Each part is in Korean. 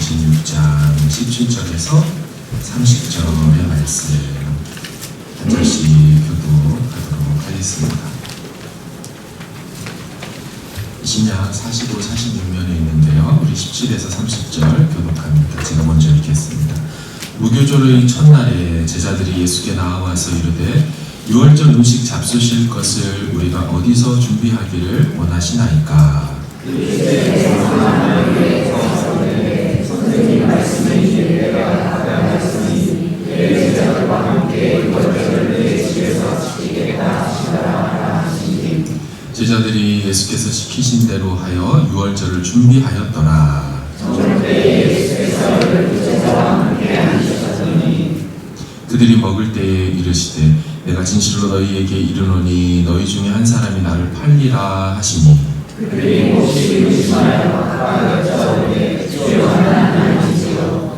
26장 17절에서 30절의 말씀 한 절씩 교독하도록 하겠습니다. 20장 45, 46면에 있는데요. 우리 17에서 30절 교독합니다. 제가 먼저 읽겠습니다. 무교절의 첫날에 제자들이 예수께 나와서 이르되 유월절 음식 잡수실 것을 우리가 어디서 준비하기를 원하시나이까? 제자들이 예수께서 시키신 대로 하여 유월절을 준비하였더라. 그들이 먹을 때에 이르시되 내가 진실로 너희에게 이르노니 너희 중에 한 사람이 나를 팔리라 하시니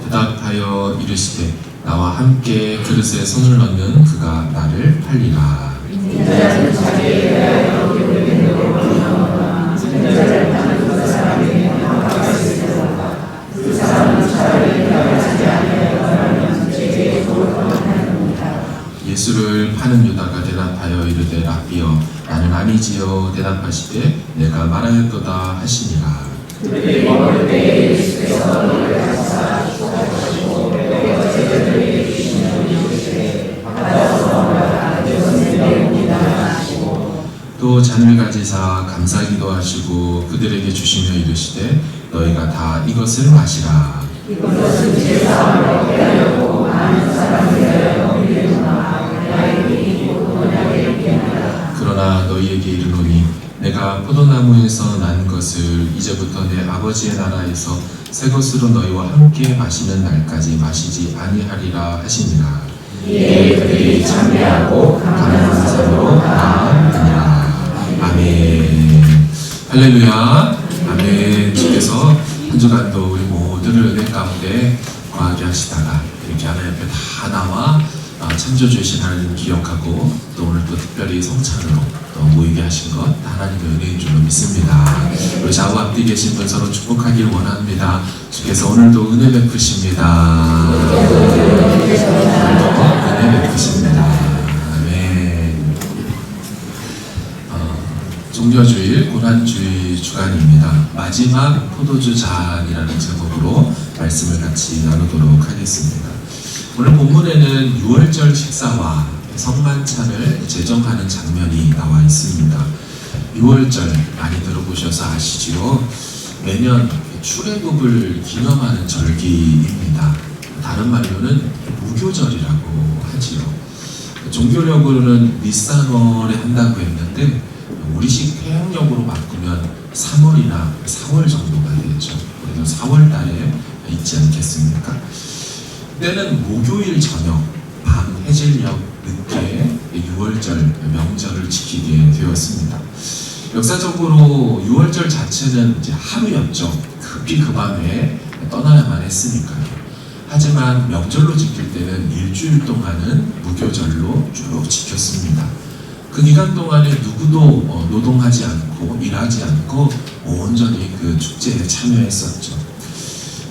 대답하여 이르시되 나와 함께 그릇에 손을 넣는 그가 나를 팔리라. 예수를 파는 유다가 대답하여 이르되 라비여 나는 아니지요. 대답하시되 내가 말하였도다 하시니라. 또 잔을 가지사 감사기도 하시고 그들에게 주시며 이르시되 너희가 다 이것을 마시라. 이것은 제 사람을 깨하려고 많은 사람을 먹이려나 그러나 너희에게 이르노니 내가 포도나무에서 난 것을 이제부터 내 아버지의 나라에서 새 것으로 너희와 함께 마시는 날까지 마시지 아니하리라 하시니라. 이에 그들이 찬미하고 감사한 자로 나아가니라. 아멘. 할렐루야. 아멘. 주께서 한 주간도 우리 모두를 은혜 가운데 거하게 하시다가 이렇게 하나님 앞에 다 나와 창조주이신 하나님 기억하고 또 오늘 또 특별히 성찬으로 또 모이게 하신 것 하나님의 은혜인 줄로 믿습니다. 우리 좌우 앞뒤 계신 분 서로 축복하길 원합니다. 주께서 오늘도 은혜 베푸십니다. 오늘도 은혜 베푸십니다. 아멘. 종려주일 고난주의 주간입니다. 마지막 포도주 잔이라는 제목으로 말씀을 같이 나누도록 하겠습니다. 오늘 본문에는 유월절 식사와 성만찬을 제정하는 장면이 나와 있습니다. 유월절 많이 들어보셔서 아시지요? 매년 출애굽을 기념하는 절기입니다. 다른 말로는 무교절이라고 하지요. 종교력으로는 니산월에 한다고 했는데 우리식 태양력으로 바꾸면 3월이나 4월 정도가 되죠. 그래도 4월 달에 있지 않겠습니까? 때는 목요일 저녁 밤 해질녘 늦게 유월절 명절을 지키게 되었습니다. 역사적으로 유월절 자체는 이제 하루였죠. 급히 그 밤에 떠나야만 했으니까요. 하지만 명절로 지킬 때는 일주일 동안은 무교절로 쭉 지켰습니다. 그 기간 동안에 누구도 노동하지 않고 일하지 않고 온전히 그 축제에 참여했었죠.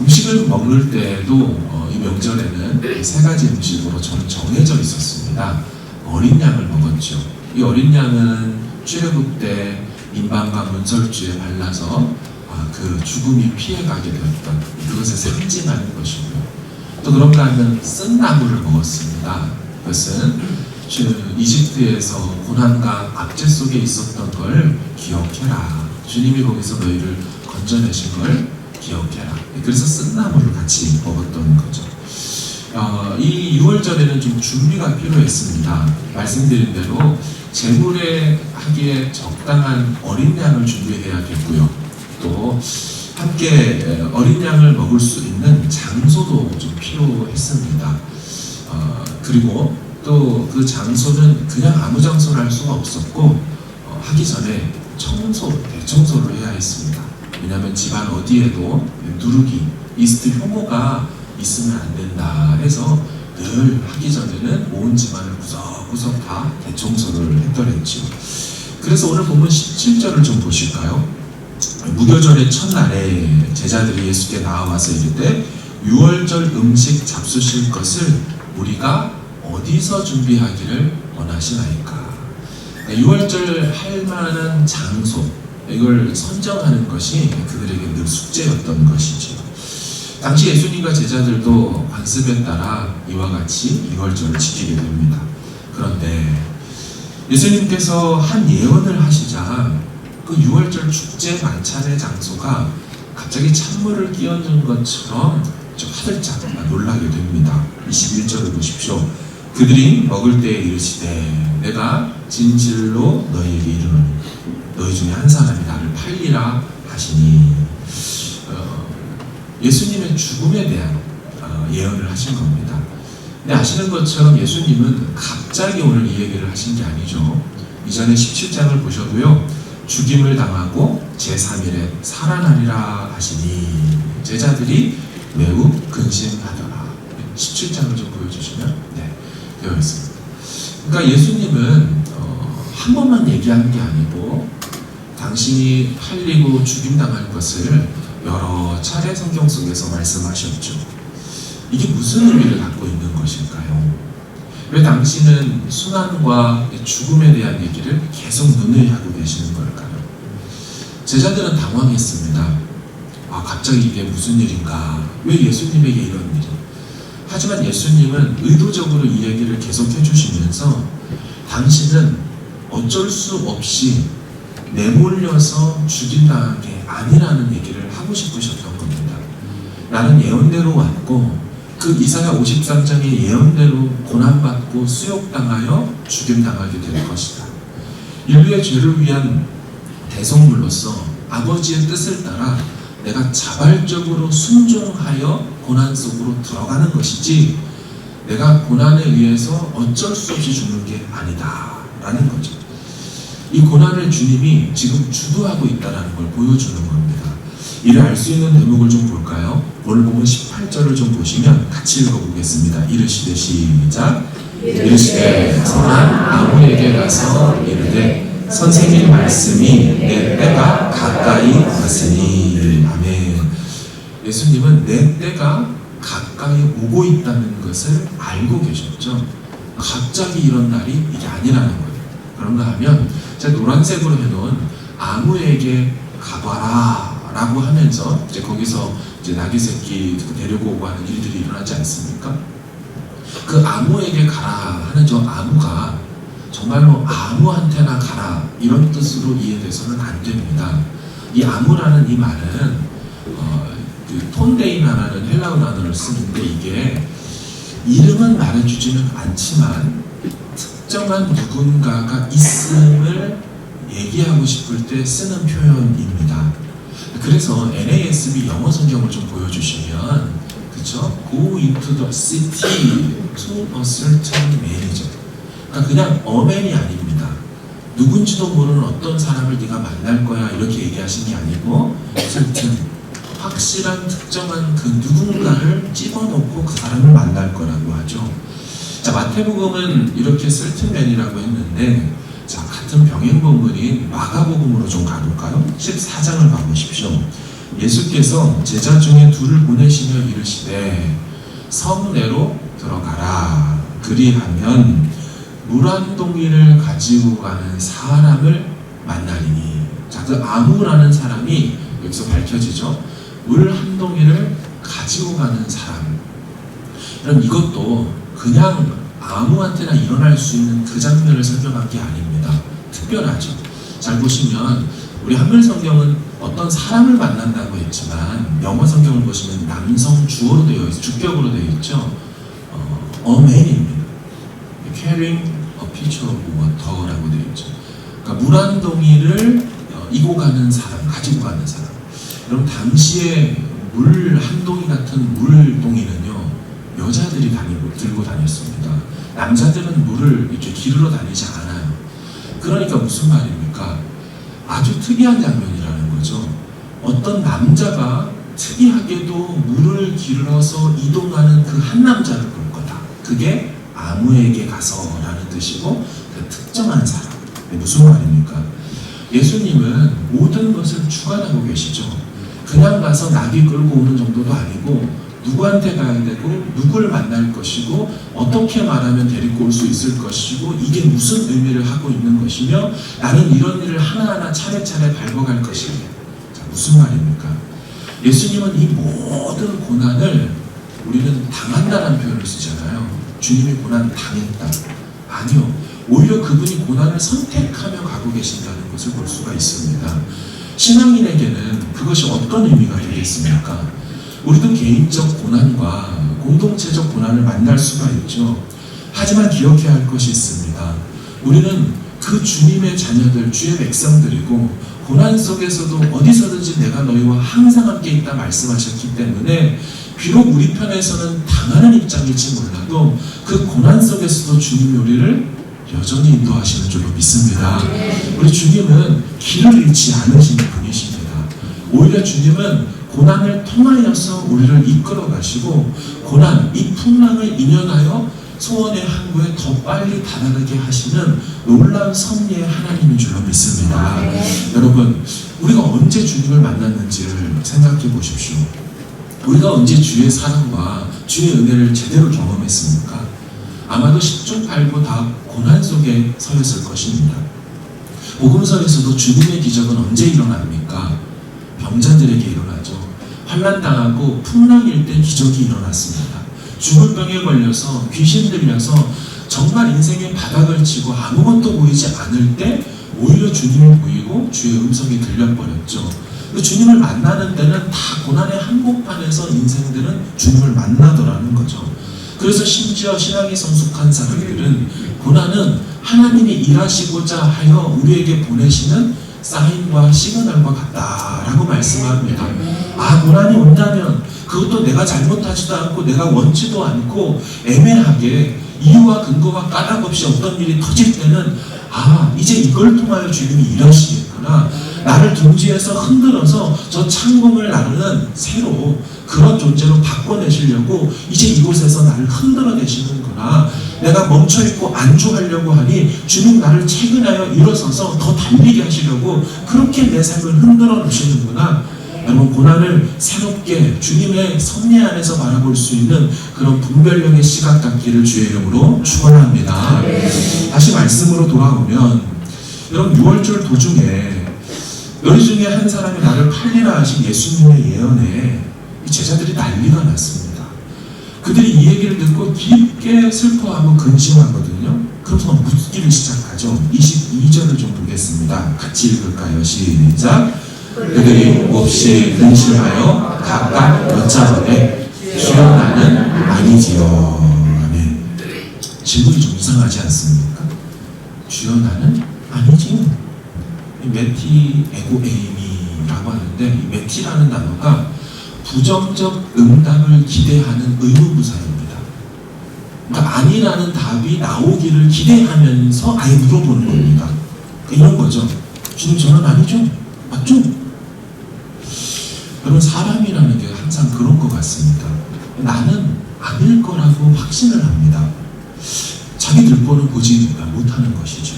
음식을 먹을 때에도 이 명절에는 세 가지 음식으로 정해져 있었습니다. 어린 양을 먹었죠. 이 어린 양은 출애굽 때 인방과 문설주에 발라서 그 죽음이 피해가게 되었던 그것을 상징하는 것이고요. 또 그런가 하면 쓴 나물을 먹었습니다. 그것은 이집트에서 고난과 압제 속에 있었던 걸 기억해라. 주님이 거기서 너희를 건져내신 걸 기억해라. 그래서 쓴 나물을 같이 먹었던 거죠. 이 유월절에는 좀 준비가 필요했습니다. 말씀드린 대로 제물에 하기에 적당한 어린 양을 준비해야겠고요. 또 함께 어린 양을 먹을 수 있는 장소도 좀 필요했습니다. 그리고 또 그 장소는 그냥 아무 장소를 할 수가 없었고 하기 전에 대청소를 해야 했습니다. 왜냐하면 집안 어디에도 누룩이, 이스트 효모가 있으면 안 된다 해서 늘 하기 전에는 온 집안을 구석구석 다 대청소를 했더랬죠. 그래서 오늘 본문 17절을 좀 보실까요? 무교절의 첫날에 제자들이 예수께 나와서 이르되 유월절 음식 잡수실 것을 우리가 어디서 준비하기를 원하시나이까. 유월절 할 만한 장소, 이걸 선정하는 것이 그들에게 늘 숙제였던 것이죠. 당시 예수님과 제자들도 관습에 따라 이와 같이 유월절을 지키게 됩니다. 그런데 예수님께서 한 예언을 하시자 그 유월절 축제 만찬의 장소가 갑자기 찬물을 끼얹은 것처럼 좀 화들짝 놀라게 됩니다. 21절을 보십시오. 그들이 먹을 때에 이르시되 내가 진실로 너희에게 이르노니 너희 중에 한 사람이 나를 팔리라 하시니, 예수님의 죽음에 대한 예언을 하신 겁니다. 근데 아시는 것처럼 예수님은 갑자기 오늘 이 얘기를 하신 게 아니죠. 이전에 17장을 보셔도요, 죽임을 당하고 제3일에 살아나리라 하시니 제자들이 매우 근심하더라. 17장을 좀 보여주시면 되어 있습니다. 그러니까 예수님은 한 번만 얘기한 게 아니고 당신이 팔리고 죽임당할 것을 여러 차례 성경 속에서 말씀하셨죠. 이게 무슨 의미를 갖고 있는 것일까요? 왜 당신은 순환과 죽음에 대한 얘기를 계속 논의하고 계시는 걸까요? 제자들은 당황했습니다. 갑자기 이게 무슨 일인가? 왜 예수님에게 이런 일이? 하지만 예수님은 의도적으로 이 얘기를 계속 해주시면서 당신은 어쩔 수 없이 내몰려서 죽임당한 게 아니라는 얘기를 하고 싶으셨던 겁니다. 나는 예언대로 왔고 그 이사야 53장의 예언대로 고난받고 수욕당하여 죽임당하게 될 것이다. 인류의 죄를 위한 대속물로서 아버지의 뜻을 따라 내가 자발적으로 순종하여 고난 속으로 들어가는 것이지 내가 고난에 의해서 어쩔 수 없이 죽는 게 아니다 라는 거죠. 이 고난을 주님이 지금 주도하고 있다는 걸 보여주는 겁니다. 이를 알 수 있는 대목을 좀 볼까요? 오늘 보면 18절을 좀 보시면 같이 읽어보겠습니다. 이르시되 시작. 이르시되 선한 아무에게 가서 이르되 선생님 말씀이 내 때가 가까이 왔으니. 아멘. 예수님은 내 때가 가까이 오고 있다는 것을 알고 계셨죠. 갑자기 이런 날이 이게 아니라는 거예요. 그런가 하면 제가 노란색으로 해놓은 아무에게 가봐라 라고 하면서 이제 거기서 이제 나귀 새끼 데리고 오고 하는 일들이 일어나지 않습니까? 그 아무에게 가라 하는 저 아무가 정말로 아무한테나 가라 이런 뜻으로 이해돼서는 안 됩니다. 이 아무라는 이 말은 그 톤데이나라는 헬라어 단어를 쓰는데 이게 이름은 말해주지는 않지만 특정한 누군가가 있음을 얘기하고 싶을 때 쓰는 표현입니다. 그래서 NASB 영어 성경을 좀 보여주시면, 그쵸? Go into the city to a certain man이죠. 그러니까 그냥 어맨이 아닙니다. 누군지도 모르는 어떤 사람을 네가 만날 거야 이렇게 얘기하신 게 아니고 certain, 확실한 특정한 그 누군가를 집어넣고 그 사람을 만날 거라고 하죠. 자, 마태복음은 이렇게 certain man이라고 했는데, 자, 같은 병행 본문인 마가복음으로 좀 가볼까요? 14장을 봐보십시오. 예수께서 제자 중에 둘을 보내시며 이르시되 성 내로 들어가라. 그리하면 물 한 동이를 가지고 가는 사람을 만나리니. 자, 그 아무라는 사람이 여기서 밝혀지죠. 물 한 동이를 가지고 가는 사람. 그럼 이것도 그냥 아무한테나 일어날 수 있는 그 장면을 설명한 게 아닙니다. 특별하죠. 잘 보시면 우리 한글 성경은 어떤 사람을 만난다고 했지만 영어 성경을 보시면 남성 주어로 되어 있어요. 주격으로 되어 있죠. A man입니다. Carrying a pitcher of water라고 되어 있죠. 그러니까 물 한 동이를 이고 가는 사람, 가지고 가는 사람. 여러분 당시에 물 한 동이 같은 물동이는요 여자들이 들고 다녔습니다. 남자들은 물을 이렇게 기르러 다니지 않아요. 그러니까 무슨 말입니까? 아주 특이한 장면이라는 거죠. 어떤 남자가 특이하게도 물을 길러서 이동하는 그 한 남자를 볼 거다. 그게 아무에게 가서라는 뜻이고 그 특정한 사람. 무슨 말입니까? 예수님은 모든 것을 주관하고 계시죠. 그냥 가서 나귀 끌고 오는 정도도 아니고 누구한테 가야 되고 누구를 만날 것이고 어떻게 말하면 데리고 올 수 있을 것이고 이게 무슨 의미를 하고 있는 것이며 나는 이런 일을 하나하나 차례차례 밟아갈 것이며. 자, 무슨 말입니까? 예수님은 이 모든 고난을 우리는 당한다는 표현을 쓰잖아요. 주님이 고난 당했다. 아니요. 오히려 그분이 고난을 선택하며 가고 계신다는 것을 볼 수가 있습니다. 신앙인에게는 그것이 어떤 의미가 되겠습니까? 우리도 개인적 고난과 공동체적 고난을 만날 수가 있죠. 하지만 기억해야 할 것이 있습니다. 우리는 그 주님의 자녀들, 주의 백성들이고 고난 속에서도 어디서든지 내가 너희와 항상 함께 있다 말씀하셨기 때문에 비록 우리 편에서는 당하는 입장일지 몰라도 그 고난 속에서도 주님이 우리를 여전히 인도하시는 줄로 믿습니다. 우리 주님은 길을 잃지 않으시는 분이십니다. 오히려 주님은 고난을 통하여서 우리를 이끌어 가시고 고난, 이 풍랑을 인연하여 소원의 항구에 더 빨리 다다르게 하시는 놀라운 섭리의 하나님인 줄로 믿습니다. 여러분, 우리가 언제 주님을 만났는지를 생각해 보십시오. 우리가 언제 주의 사랑과 주의 은혜를 제대로 경험했습니까? 아마도 10중 8구 다 고난 속에 서였을 것입니다. 복음서에서도 주님의 기적은 언제 일어납니까? 병자들에게 일어나죠. 환난당하고 풍랑일 때 기적이 일어났습니다. 죽을 병에 걸려서 귀신 들려서 정말 인생의 바닥을 치고 아무것도 보이지 않을 때 오히려 주님이 보이고 주의 음성이 들려버렸죠. 주님을 만나는 때는 다 고난의 한복판에서 인생들은 주님을 만나더라는 거죠. 그래서 심지어 신앙이 성숙한 사람들은 고난은 하나님이 일하시고자 하여 우리에게 보내시는 사인과 시그널과 같다라고 말씀합니다. 아, 고난이 온다면 그것도 내가 잘못하지도 않고 내가 원치도 않고 애매하게 이유와 근거와 까닭 없이 어떤 일이 터질 때는 아, 이제 이걸 통하여 주님이 일하시겠구나. 나를 둥지에서 흔들어서 저 창공을 나르는 새로 그런 존재로 바꿔내시려고 이제 이곳에서 나를 흔들어내시는구나. 내가 멈춰있고 안주하려고 하니 주님 나를 채근하여 일어서서 더 달리게 하시려고 그렇게 내 삶을 흔들어 놓으시는구나. 여러분, 고난을 새롭게 주님의 섭리 안에서 바라볼 수 있는 그런 분별력의 시각 갖기를 주의 이름으로 축원합니다. 다시 말씀으로 돌아오면 여러분, 6월절 도중에 너희 중에 한 사람이 나를 팔리라 하신 예수님의 예언에 제자들이 난리가 났습니다. 그들이 이 얘기를 듣고 깊게 슬퍼하고 근심하거든요. 그래서 묻기를 시작하죠. 22절을 좀 보겠습니다. 같이 읽을까요? 시작. 그들이 몹시 근심하여 각각 여짜보되 주여 나는 아니지요. 아멘. 질문이 좀 이상하지 않습니까? 주여 나는 아니지요. 메티 에고 에이미라고 하는데 이 메티라는 단어가 부정적 응답을 기대하는 의문부사입니다. 그러니까 아니라는 답이 나오기를 기대하면서 아예 물어보는 겁니다. 그러니까 이런 거죠. 주님 저는 아니죠? 맞죠? 여러분, 사람이라는 게 항상 그런 것 같습니다. 나는 아닐 거라고 확신을 합니다. 자기 들보는 보지 못하는 것이죠.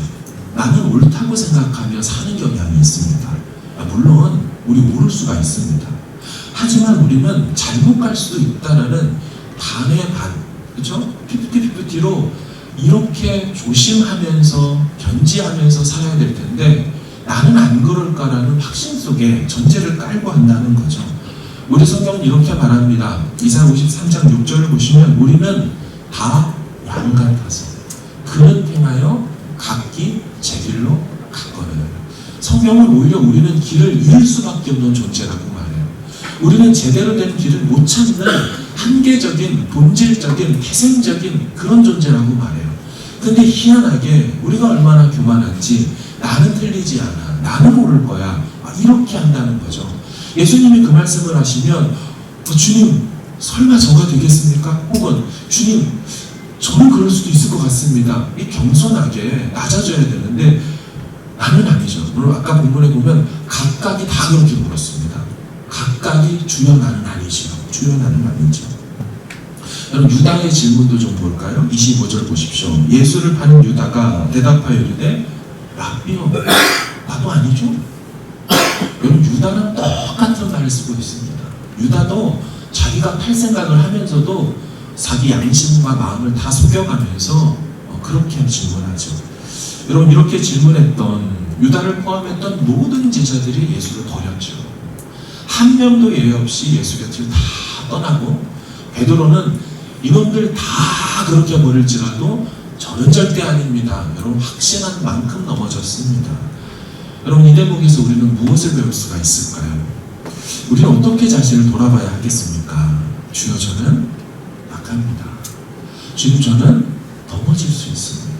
나는 옳다고 생각하며 사는 경향이 있습니다. 물론 우리 모를 수가 있습니다. 하지만 우리는 잘못 갈 수도 있다라는 반의 반, 그렇죠? 50-50로 이렇게 조심하면서 견지하면서 살아야 될 텐데 나는 안 그럴까라는 확신 속에 전제를 깔고 한다는 거죠. 우리 성경은 이렇게 말합니다. 이사야 53장 6절을 보시면 우리는 다 양 같아서 그는 행하여 각기 제 길로 갔거늘. 성경은 오히려 우리는 길을 잃을 수밖에 없는 존재라고 말해요. 우리는 제대로 된 길을 못 찾는 한계적인, 본질적인, 태생적인 그런 존재라고 말해요. 근데 희한하게 우리가 얼마나 교만한지 나는 틀리지 않아, 나는 옳을 거야, 이렇게 한다는 거죠. 예수님이 그 말씀을 하시면 주님 설마 저가 되겠습니까? 혹은 주님 저는 그럴 수도 있을 것 같습니다. 이 겸손하게 낮아져야 되는데 나는 아니죠. 물론 아까 본문에 보면 각각이 다 그렇게 물었습니다. 각각이 주여 나는 아니지요. 주여 나는 아니죠. 여러분, 유다의 질문도 좀 볼까요? 25절 보십시오. 예수를 파는 유다가 대답하여 이르되 라비요, 유다도 아니죠. 여러분, 유다는 똑같은 말을 쓰고 있습니다. 유다도 자기가 팔 생각을 하면서도 자기 양심과 마음을 다 속여가면서 그렇게 질문하죠. 여러분, 이렇게 질문했던 유다를 포함했던 모든 제자들이 예수를 버렸죠. 한 명도 예외 없이 예수 곁을 다 떠나고, 베드로는 이놈들 다 그렇게 버릴지라도 저는 절대 아닙니다, 여러분, 확신한 만큼 넘어졌습니다. 여러분, 이 대목에서 우리는 무엇을 배울 수가 있을까요? 우리는 어떻게 자신을 돌아봐야 하겠습니까? 주여, 저는 약합니다. 주님, 저는 넘어질 수 있습니다.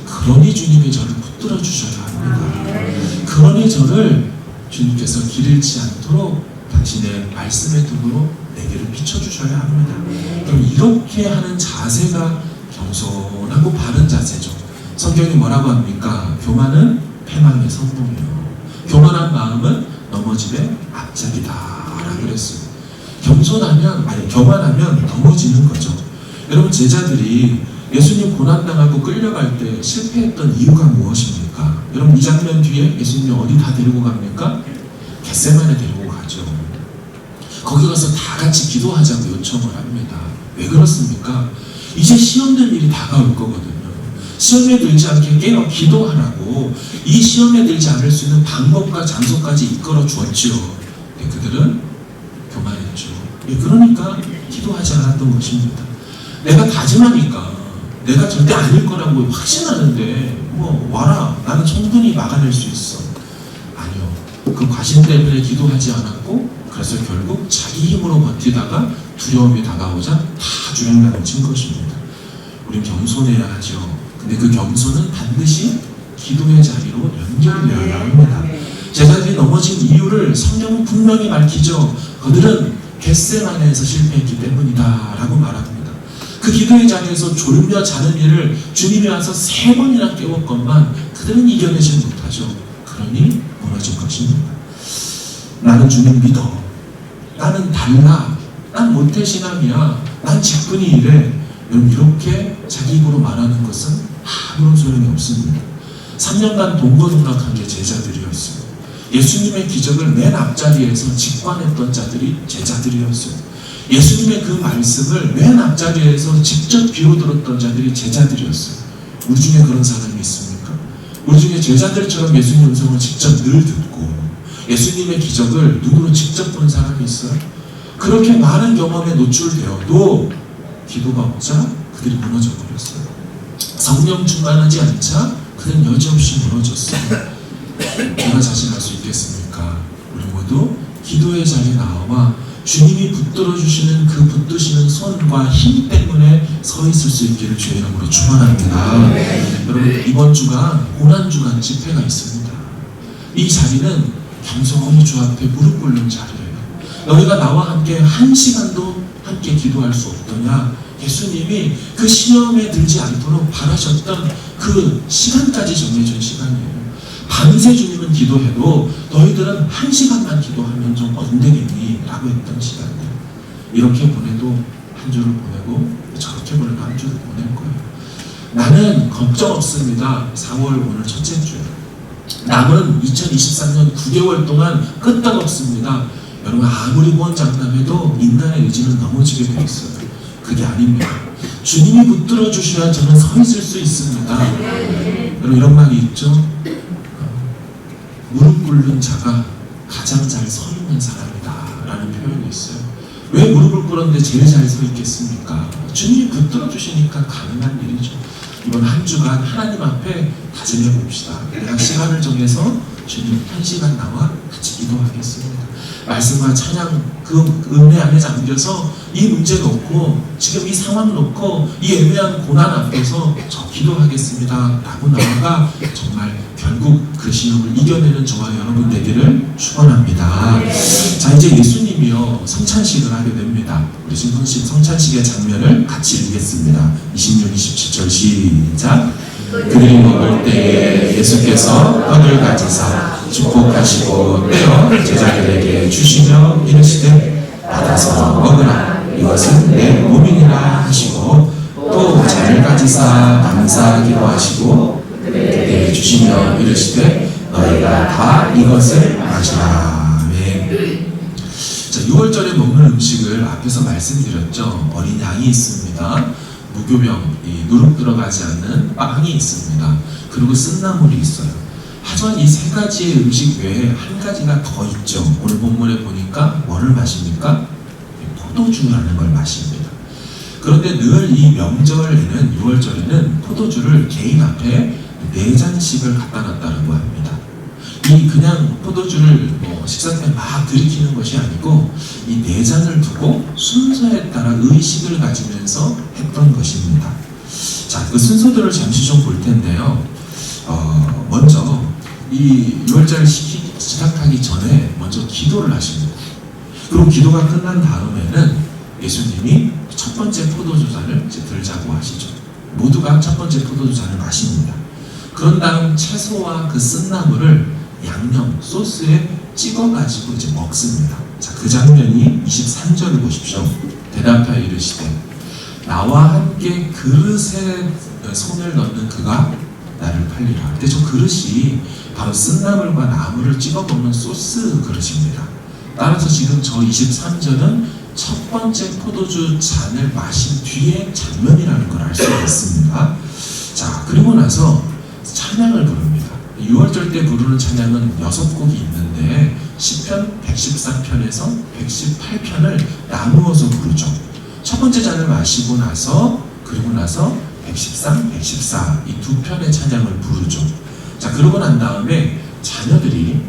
그러니 주님이 저를 붙들어 주셔야 합니다. 그러니 저를 주님께서 길 잃지 않도록 당신의 말씀의 등으로 내 길을 비춰주셔야 합니다. 그럼 이렇게 하는 자세가 겸손하고 바른 자세죠. 성경이 뭐라고 합니까? 교만은 패망의 선봉이요, 교만한 마음은 넘어짐의 앞잡이다 라고 그랬어요. 교만하면 넘어지는 거죠. 여러분, 제자들이 예수님 고난당하고 끌려갈 때 실패했던 이유가 무엇입니까? 여러분, 이 장면 뒤에 예수님 어디 다 데리고 갑니까? 겟세마네 데리고 가죠. 거기 가서 다 같이 기도하자고 요청을 합니다. 왜 그렇습니까? 이제 시험될 일이 다가올 거거든요. 시험에 들지 않게 깨어 기도하라고 이 시험에 들지 않을 수 있는 방법과 장소까지 이끌어 주었죠. 그들은 교만했죠. 그러니까 기도하지 않았던 것입니다. 내가 다짐하니까, 내가 절대 아닐 거라고 확신하는데 와라, 나는 충분히 막아낼 수 있어. 아니요, 그 과신 때문에 기도하지 않았고, 그래서 결국 자기 힘으로 버티다가 두려움이 다가오자 다 주행당을 친 것입니다. 우린 겸손해야 하죠. 근데 그 겸손은 반드시 기도의 자리로 연결되어야 합니다. 제자들이 넘어진 이유를 성경은 분명히 밝히죠. 그들은 겟세마네에서 실패했기 때문이다 라고 말합니다. 그 기도의 자리에서 졸며 자는 이를 주님이 와서 3번이나 깨웠건만 그들은 이겨내지 못하죠. 그러니 무너진 것입니다. 나는 주님 믿어, 나는 달라, 난 모태신앙이야, 난 직분이 이래. 여러분, 이렇게 자기 입으로 말하는 것은 아무런 소용이 없습니다. 3년간 동거동락한 게 제자들이었어요. 예수님의 기적을 맨 앞자리에서 직관했던 자들이 제자들이었어요. 예수님의 그 말씀을 맨 앞자리에서 직접 비로들었던 자들이 제자들이었어요. 우리 중에 그런 사람이 있습니까? 우리 중에 제자들처럼 예수님 음성을 직접 늘 듣고 예수님의 기적을 눈으로 직접 본 사람이 있어요? 그렇게 많은 경험에 노출되어도 기도가 없자 그들이 무너져 버렸어요. 성령 충만하지 않자 그들은 여지없이 무너졌어요. 누가 자신할 수 있겠습니까? 우리 모두 기도의 자리에 나와 주님이 붙들어 주시는 그 붙드시는 손과 힘 때문에 서 있을 수 있기를 주의 이름으로 축원합니다. 여러분, 이번 주가 고난주간 집회가 있습니다. 이 자리는 겸손히 주 앞에 무릎 꿇는 자리예요. 너희가 나와 함께 1시간도 함께 기도할 수 없더냐? 예수님이 그 시험에 들지 않도록 바라셨던 그 시간까지 정해준 시간이에요. 밤새 주님은 기도해도 너희들은 1시간만 기도하면 좀 안 되겠니? 라고 했던 시간이에요. 이렇게 보내도 한 주를 보내고 저렇게 보내도 한 주를 보낼 거예요. 나는 걱정 없습니다. 4월 오늘 첫째 주예요. 남은 2023년 9개월 동안 끄떡없습니다. 여러분, 아무리 무언장담해도 인간의 의지는 넘어지게 되어 있어요. 그게 아닙니다. 주님이 붙들어 주셔야 저는 서 있을 수 있습니다. 여러분, 이런 말이 있죠. 무릎 꿇는 자가 가장 잘 서 있는 사람이다 라는 표현이 있어요. 왜 무릎을 꿇었는데 제일 잘 서 있겠습니까? 주님이 붙들어 주시니까 가능한 일이죠. 이번 한 주간 하나님 앞에 다짐해 봅시다. 내가 시간을 정해서 주님 1시간 나와 같이 기도하겠습니다. 말씀과 찬양 그 은혜 안에 잠겨서 이 문제 놓고 지금 이 상황 놓고 이 애매한 고난 앞에서 저 기도하겠습니다 라고 나아가 정말 결국 그 시험을 이겨내는 저와 여러분 되기를 축원합니다. 자, 이제 예수님이요 성찬식을 하게 됩니다. 우리 지금 성찬식의 장면을 같이 읽겠습니다. 26, 27절 시작. 그들이 먹을 때에 예수께서 떡을 가지사 축복하시고 떼어 제자들에게 주시며 이르시되 받아서 먹으라, 이것은 내 몸이니라 하시고 또 잔을 가지사 감사하기도 하시고 그들에게 주시며 이르시되 너희가 다 이것을 마시라. 아멘. 자, 6월절에 먹는 음식을 앞에서 말씀드렸죠. 어린 양이 있습니다. 무교병, 누룩 들어가지 않는 빵이 있습니다. 그리고 쓴나물이 있어요. 하지만 이 세 가지의 음식 외에 한 가지가 더 있죠. 오늘 본문에 보니까 뭐를 마십니까? 포도주라는 걸 마십니다. 그런데 늘 이 명절에는 6월절에는 포도주를 개인 앞에 4잔씩을 갖다 놨다고 합니다. 이 그냥 포도주를 식사 때 막 들이키는 것이 아니고 이 4잔을 두고 순서에 따라 의식을 가지면서 했던 것입니다. 자, 그 순서들을 잠시 좀 볼 텐데요. 먼저 이 6월절 시작하기 전에 먼저 기도를 하십니다. 그리고 기도가 끝난 다음에는 예수님이 첫 번째 포도주잔을 들자고 하시죠. 모두가 첫 번째 포도주잔을 마십니다. 그런 다음 채소와 그 쓴나물을 양념 소스에 찍어가지고 이제 먹습니다. 자, 그 장면이 23절을 보십시오. 대답하여 이르시되 나와 함께 그릇에 손을 넣는 그가 나를 팔리라. 근데 저 그릇이 바로 쓴나물과 나물을 찍어 먹는 소스 그릇입니다. 따라서 지금 저 23절은 첫 번째 포도주 잔을 마신 뒤의 장면이라는 걸 알 수가 있습니다. 자, 그리고 나서 찬양을 부릅니다. 6월절 때 부르는 찬양은 6곡이 있는데 시편 114편에서 118편을 나누어서 부르죠. 첫 번째 잔을 마시고 나서 그리고 나서 113, 114 이 두 편의 찬양을 부르죠. 자, 그러고 난 다음에 자녀들이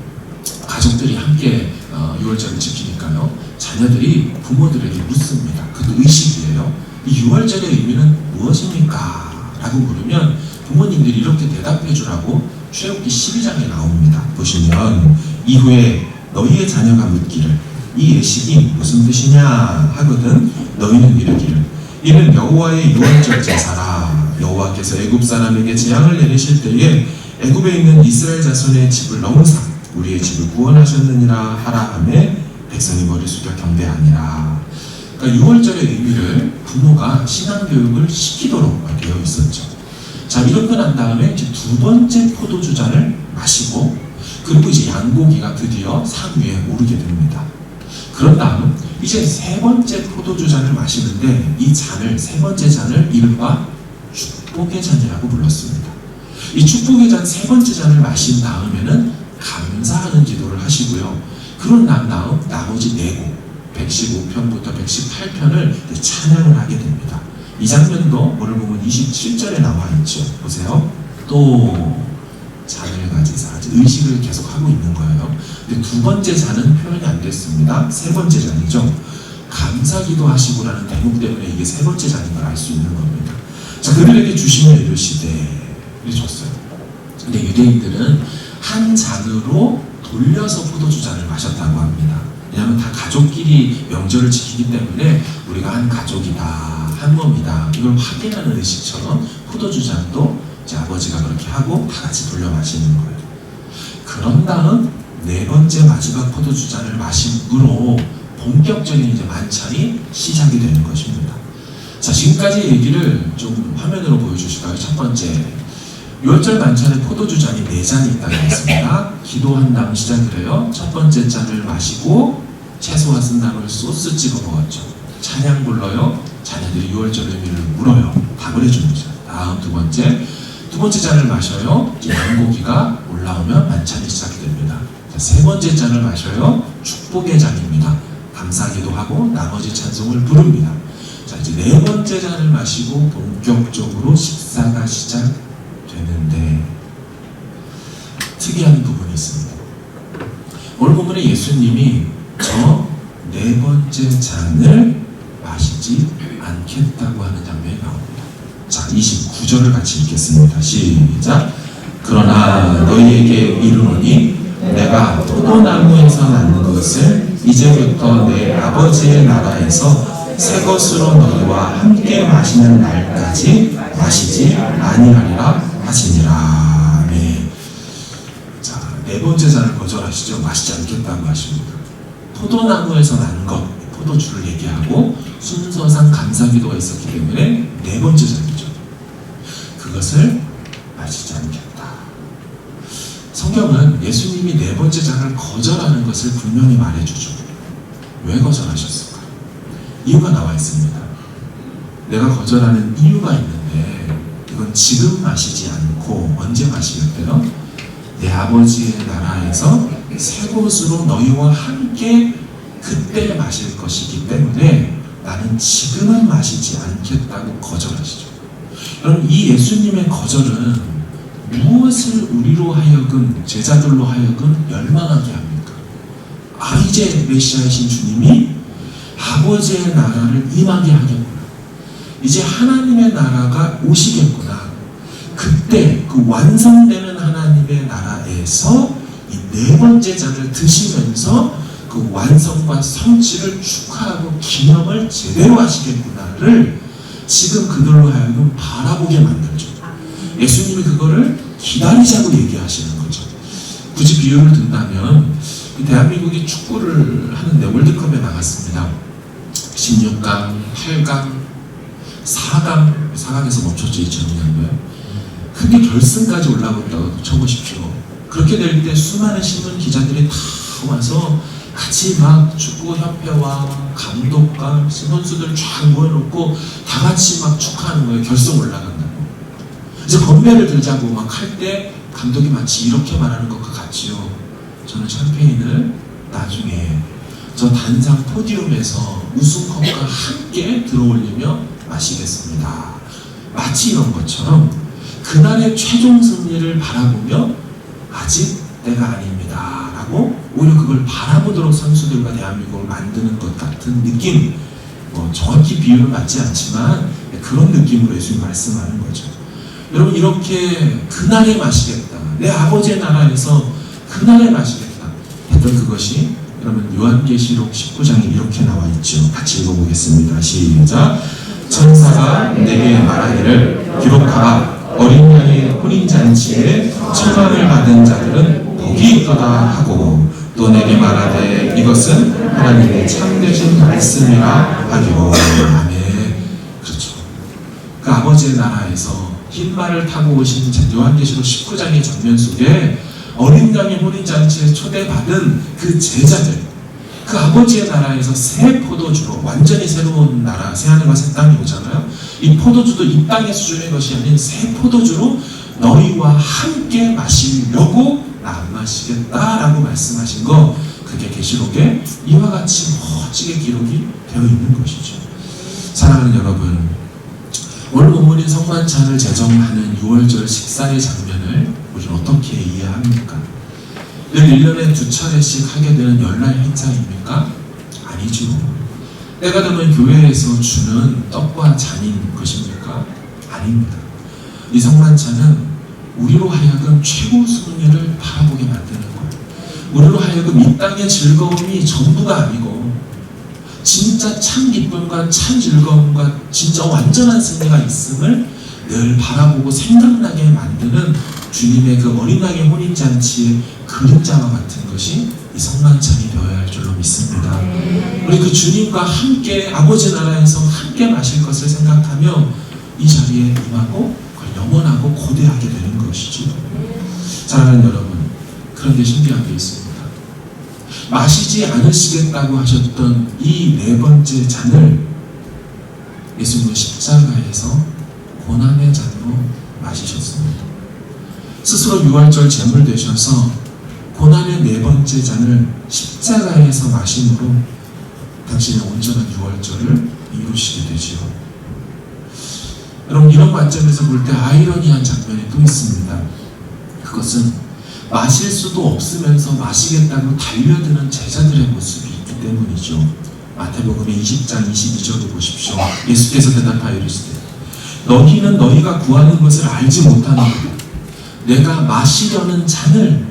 가족들이 함께 6월절을 지키니까요. 자녀들이 부모들에게 묻습니다. 그것도 의식이에요. 이 6월절의 의미는 무엇입니까? 라고 물으면 부모님들이 이렇게 대답해 주라고 출애굽기 12장에 나옵니다. 보시면 이후에 너희의 자녀가 묻기를 이 예식이 무슨 뜻이냐 하거든 너희는 이르기를 이는 여호와의 6월절 제사라. 여호와께서 애굽 사람에게 재앙을 내리실 때에 애굽에 있는 이스라엘 자손의 집을 넘으사 우리의 집을 구원하셨느니라 하라 하매 백성이 머리 숙여 경배하니라. 그러니까 6월절의 의미를 부모가 신앙교육을 시키도록 되어 있었죠. 자, 이렇게 난 다음에 이제 두 번째 포도주잔을 마시고 그리고 이제 양고기가 드디어 산 위에 오르게 됩니다. 그런 다음 이제 세 번째 포도주잔을 마시는데 이 잔을 세 번째 잔을 이른바 축복의 잔이라고 불렀습니다. 이 축복의 잔 세 번째 잔을 마신 다음에는 감사하는 기도를 하시고요. 그런 다음 나머지 4곡 115편부터 118편을 찬양을 하게 됩니다. 이 장면도 오늘 보면 27절에 나와 있죠. 보세요. 또 잔을 가지사 의식을 계속 하고 있는 거예요. 근데 두 번째 잔은 표현이 안 됐습니다. 세 번째 잔이죠. 감사기도 하시고라는 대목 때문에 이게 세 번째 잔인 걸 알 수 있는 겁니다. 자, 그들에게 주시며 이르시되 이렇게 줬어요. 근데 유대인들은 한 잔으로 돌려서 포도주 잔을 마셨다고 합니다. 왜냐하면 다 가족끼리 명절을 지키기 때문에 우리가 한 가족이다, 한 몸이다 이걸 확인하는 의식처럼 포도주 잔도 이제 아버지가 그렇게 하고 다 같이 돌려 마시는 거예요. 그런 다음 네 번째 마지막 포도주 잔을 마심으로 본격적인 이제 만찬이 시작이 되는 것입니다. 자, 지금까지 얘기를 좀 화면으로 보여주실까요? 첫 번째, 6월절 만찬에 포도주 잔이 4잔이 있다고 했습니다. 기도한 다음 시작을 해요. 첫 번째 잔을 마시고 채소와 쓴나물 소스 찍어 먹었죠. 찬양 불러요. 자녀들이 6월절 의미를 물어요. 답을 해줍니다. 다음 두 번째 잔을 마셔요. 양고기가 올라오면 만찬이 시작이 됩니다. 자, 세 번째 잔을 마셔요. 축복의 잔입니다. 감사기도 하고 나머지 찬송을 부릅니다. 자, 이제 네 번째 잔을 마시고 본격적으로 식사가 시작되는데 특이한 부분이 있습니다. 오늘 본문에 예수님이 저 네 번째 잔을 마시지 않겠다고 하는 장면이 나옵니다. 자, 29절을 같이 읽겠습니다. 시작. 그러나 너희에게 이르노니 내가 포도나무에서 난 것을 이제부터 내 아버지의 나라에서 새 것으로 너희와 함께 마시는 날까지 마시지 아니하리라 하시니라. 네. 자, 네 번째 잔을 거절하시죠. 마시지 않겠다고 하십니다. 포도나무에서 난 것, 포도주를 얘기하고 순서상 감사기도가 있었기 때문에 네 번째 잔이죠. 그것을 마시지 않겠다. 성경은 예수님이 네 번째 잔을 거절하는 것을 분명히 말해주죠. 왜 거절하셨을까? 이유가 나와 있습니다. 내가 거절하는 이유가 있는데 이건 지금 마시지 않고 언제 마시겠대요? 내 아버지의 나라에서 새 곳으로 너희와 함께 그때 마실 것이기 때문에 나는 지금은 마시지 않겠다고 거절하시죠. 여러분, 이 예수님의 거절은 무엇을 우리로 하여금, 제자들로 하여금 열망하게 합니까? 이제 메시아이신 주님이 아버지의 나라를 임하게 하겠구나. 이제 하나님의 나라가 오시겠구나. 그때 그 완성되는 하나님의 나라에서 이 네 번째 잔을 드시면서 그 완성과 성취를 축하하고 기념을 제대로 하시겠구나를 지금 그들로 하여금 바라보게 만들죠. 예수님이 그거를 기다리자고 얘기하시는 거죠. 굳이 비유를 든다면 대한민국이 축구를 하는데 월드컵에 나갔습니다. 16강, 8강, 4강에서 멈췄죠. 2002년도에. 그게 결승까지 올라갔다고 쳐보십시오. 그렇게 될 때 수많은 신문 기자들이 다 와서 같이 막 축구협회와 감독과 선수들 쫙 모여놓고 다 같이 막 축하하는 거예요. 결승 올라간다고. 이제 건배를 들자고 막 할 때 감독이 마치 이렇게 말하는 것과 같지요. 저는 샴페인을 나중에 저 단상 포디움에서 우승컵과 함께 들어올리며 마시겠습니다. 마치 이런 것처럼 그날의 최종 승리를 바라보며 아직 때가 아닙니다 라고 오히려 그걸 바라보도록 선수들과 대한민국을 만드는 것 같은 느낌, 정확히 비유는 맞지 않지만 그런 느낌으로 예수님 말씀하는 거죠. 여러분, 이렇게 그날에 마시겠다, 내 아버지의 나라에서 그날에 마시겠다 했던 그것이 여러분 요한계시록 19장에 이렇게 나와 있죠. 같이 읽어보겠습니다. 시작. 천사가 내게 말하기를 기록하라. 어린 양의 혼인잔치에 청함을 받은 자들은 복이 있도다 하고 또 내게 말하되 이것은 하나님의 참되신 말씀이라 하기로. 아멘. 그렇죠. 그 아버지의 나라에서 흰 말을 타고 오신 요한계시록 19장의 장면 속에 어린 양의 혼인잔치에 초대받은 그 제자들, 그 아버지의 나라에서 새 포도주로, 완전히 새로운 나라, 새하늘과 새 땅이 오잖아요. 이 포도주도 이 땅의 수준의 것이 아닌 새 포도주로 너희와 함께 마시려고 나 안 마시겠다라고 말씀하신 거, 그게 계시록에 이와 같이 멋지게 기록이 되어 있는 것이죠. 사랑하는 여러분, 오늘 본문인 성만찬을 제정하는 6월절 식사의 장면을 우리는 어떻게 이해합니까? 늘 1년에 2차례씩 하게 되는 열날 행사입니까? 아니죠. 때가 되면 교회에서 주는 떡과 잔인 것입니까? 아닙니다. 이 성만찬은 우리로 하여금 최고 승리를 바라보게 만드는 거예요. 우리로 하여금 이 땅의 즐거움이 전부가 아니고 진짜 참 기쁨과 참 즐거움과 진짜 완전한 승리가 있음을 늘 바라보고 생각나게 만드는 주님의 그 어린 양의 혼인잔치의 그림자와 같은 것이 이 성만찬이 되어야 할 줄로 믿습니다. 우리 그 주님과 함께 아버지 나라에서 함께 마실 것을 생각하며 이 자리에 임하고 그걸 영원하고 고대하게 되는 것이죠. 사랑하는 여러분, 그런데 신기한 게 있습니다. 마시지 않으시겠다고 하셨던 이 네 번째 잔을 예수님은 십자가에서 고난의 잔으로 마시셨습니다. 스스로 유월절 제물 되셔서 고난의 네 번째 잔을 십자가에서 마심으로 당신의 온전한 유월절을 이루시게 되지요. 여러분, 이런 관점에서 볼 때 아이러니한 장면이 또 있습니다. 그것은 마실 수도 없으면서 마시겠다고 달려드는 제자들의 모습이 있기 때문이죠. 마태복음의 20장 22절을 보십시오. 예수께서 대답하여 이르시되 너희는 너희가 구하는 것을 알지 못하느냐. 내가 마시려는 잔을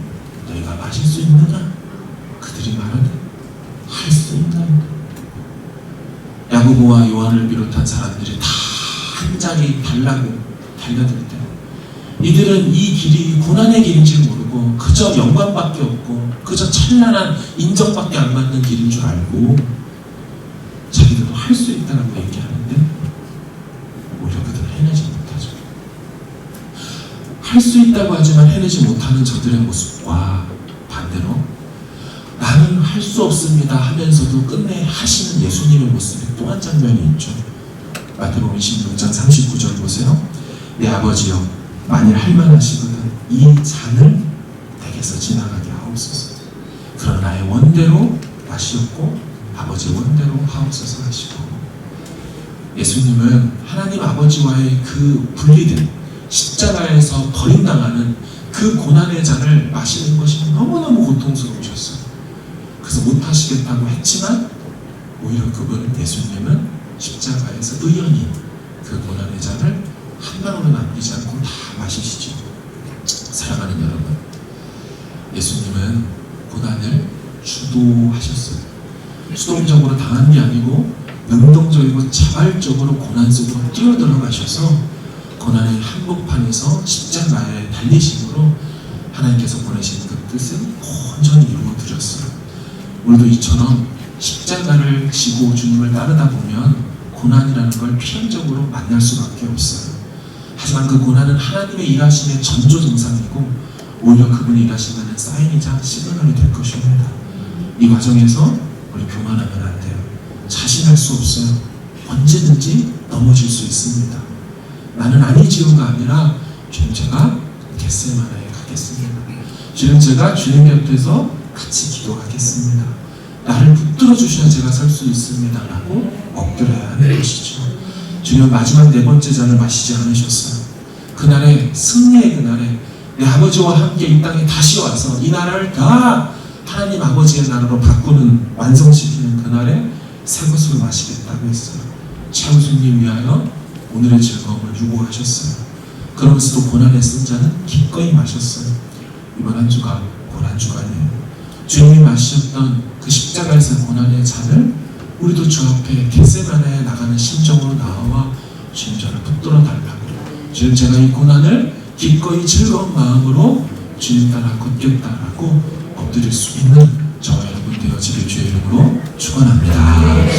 너희가 마실 수 있느냐? 그들이 말하되 할 수 있나이다. 야고보와 요한을 비롯한 사람들이 다 한 자리 달라고 달려들 때 이들은 이 길이 고난의 길인 줄 모르고 그저 영광밖에 없고 그저 찬란한 인정밖에 안 받는 길인 줄 알고 자기들도 할 수 있다라고 얘기하는데 오히려 그들은 해내지 못하죠. 할 할 수 있다고 하지만 해내지 못하는 저들의 모습과 반대로 나는 할 수 없습니다 하면서도 끝내 하시는 예수님의 모습이 또 한 장면이 있죠. 마태복음 26장 39절 보세요. 내 아버지여, 만일 할만하시거든 이 잔을 내게서 지나가게 하옵소서. 그러나 나의 원대로 마시옵고 아버지의 원대로 하옵소서 하시고, 예수님은 하나님 아버지와의 그 분리된 십자가에서 버림당하는 그 고난의 잔을 마시는 것이 너무너무 고통스러우셨어요. 그래서 못하시겠다고 했지만 오히려 예수님은 십자가에서 의연히 그 고난의 잔을 한 방울도 남기지 않고 다 마시시죠. 사랑하는 여러분, 예수님은 고난을 주도하셨어요. 수동적으로 당한 게 아니고 능동적이고 자발적으로 고난 속으로 뛰어들어가셔서 고난의 한복판에서 십자가에 달리심으로 하나님께서 보내신 그 뜻을 온전히 이루어드렸어요. 우리도 이처럼 십자가를 지고 주님을 따르다 보면 고난이라는 걸 필연적으로 만날 수밖에 없어요. 하지만 그 고난은 하나님의 일하심의 전조 증상이고 오히려 그분이 일하신다는 사인이자 시그널이 될 것입니다. 이 과정에서 우리 교만하면 안 돼요. 자신할 수 없어요. 언제든지 넘어질 수 있습니다. 나는 아니지요가 아니라 주님, 제가 겟세마나에 가겠습니다. 주님, 제가 주님 곁에서 같이 기도하겠습니다. 나를 붙들어 주셔야 제가 설 수 있습니다 라고 엎드려야 하는 것이죠. 주님, 마지막 네 번째 잔을 마시지 않으셨어요. 그날에, 승리의 그날에 내 아버지와 함께 이 땅에 다시 와서 이 나라를 다 하나님 아버지의 나라로 바꾸는, 완성시키는 그날에 새 것으로 마시겠다고 했어요. 최우수님 위하여 오늘의 즐거움을 유고하셨어요. 그러면서도 고난의 쓴 잔은 기꺼이 마셨어요. 이번 한 주가 고난 주간이에요. 주님이 마셨던 그 십자가에서 고난의 잔을 우리도 주 앞에 겟세마네에 나가는 심정으로 나와 주님, 저를 붙들어 달라고, 주님, 제가 이 고난을 기꺼이 즐거운 마음으로 주님 따라 걷겠다라고 엎드릴 수 있는 저와 여러분 되어지길 주의 이름으로 축원합니다.